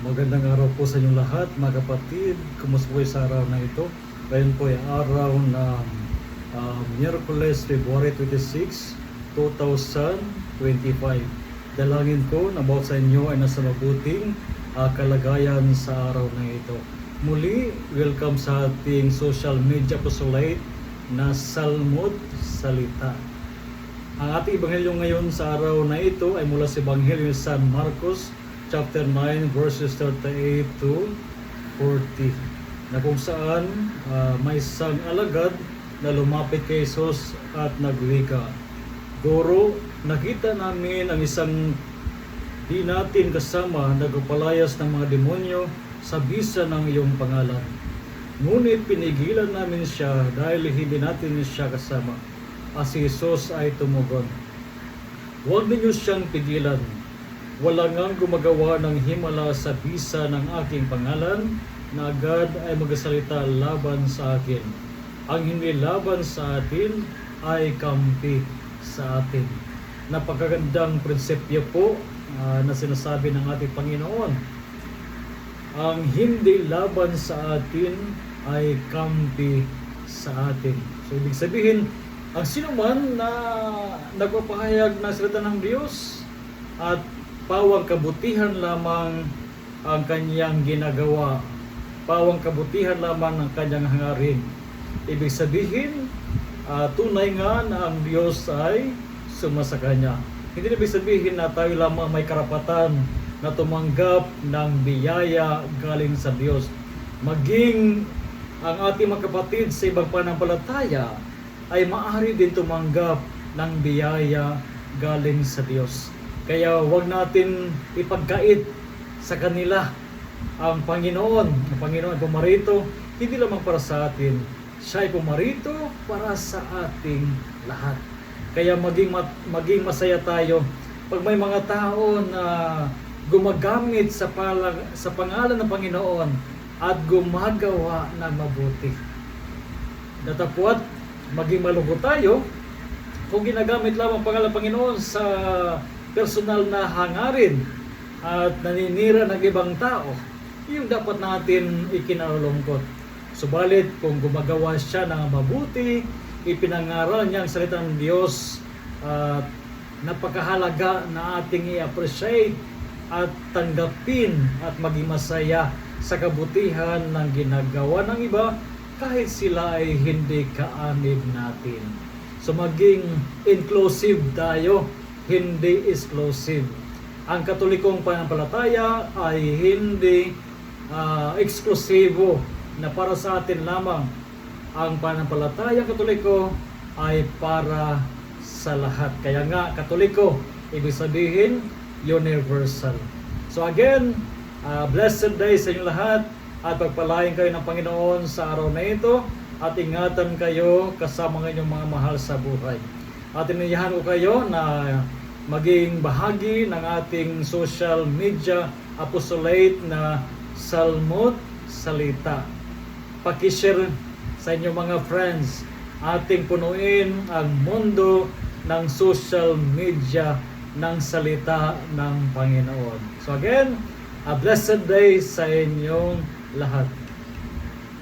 Magandang araw po sa inyong lahat, mga kapatid. Kumusta po sa araw na ito? Ngayon po ay araw ng Miyerkules, February 26, 2025. Dalangin ko na bawat sa inyo ay nasa mabuting kalagayan sa araw na ito. Muli, welcome sa ating social media apostolate na Salmod Salita. Ang ating ebanghelyo ngayon sa araw na ito ay mula sa Ebanghelyo ni San Marcos, chapter 9 verses 38 to 40, na kung saan may isang alagad na lumapit kay Jesus at nagwika, "Guro, nakita namin ang isang di natin kasama nagpapalayas ng mga demonyo sa bisa ng iyong pangalan. Ngunit pinigilan namin siya dahil hindi natin siya kasama." Si Jesus ay tumugon, "Huwag ninyo siyang pigilan. Wala ngang gumagawa ng himala sa bisa ng aking pangalan na agad ay magsalita laban sa akin. Ang hindi laban sa atin ay kampi sa atin." Napakagandang prinsipyo po na sinasabi ng ating Panginoon. Ang hindi laban sa atin ay kampi sa atin. So ibig sabihin, ang sino man na nagpapahayag ng salita ng Diyos at pawang kabutihan lamang ang kanyang ginagawa, pawang kabutihan lamang ang kanyang hangarin. Ibig sabihin, tunay nga na ang Diyos ay sumasa kanya. Hindi ibig sabihin na tayo lamang may karapatan na tumanggap ng biyaya galing sa Diyos. Maging ang ating mga kapatid sa ibang pananampalataya ay maaari din tumanggap ng biyaya galing sa Diyos. Kaya huwag natin ipagkait sa kanila ang Panginoon. Ang Panginoon ay pumarito hindi lamang para sa atin, siya ay pumarito para sa ating lahat. Kaya maging masaya tayo pag may mga tao na gumagamit sa pangalan ng Panginoon at gumagawa ng mabuti. Datapwat, maging malungkot tayo kung ginagamit lamang ang pangalan ng Panginoon sa personal na hangarin at naninira ng ibang tao. Yung dapat natin ikinalulungkot. Subalit kung gumagawa siya ng mabuti, ipinangaral niya ang salita ng Diyos, at napakahalaga na ating i-appreciate at tanggapin at maging masaya sa kabutihan ng ginagawa ng iba kahit sila ay hindi kaanib natin. So maging inclusive tayo, hindi exclusive. Ang Katolikong pananampalataya ay hindi eksklusibo na para sa atin lamang. Ang pananampalataya Katoliko ay para sa lahat. Kaya nga Katoliko, ibig sabihin universal. So again, blessed day sa inyo lahat at pagpalain kayo ng Panginoon sa araw na ito at ingatan kayo kasama ng inyong mga mahal sa buhay. At iniyahan ko kayo na maging bahagi ng ating social media apostolate na Salmod Salita. Pakishare sa inyong mga friends. Ating punuin ang mundo ng social media ng salita ng Panginoon. So again, a blessed day sa inyong lahat.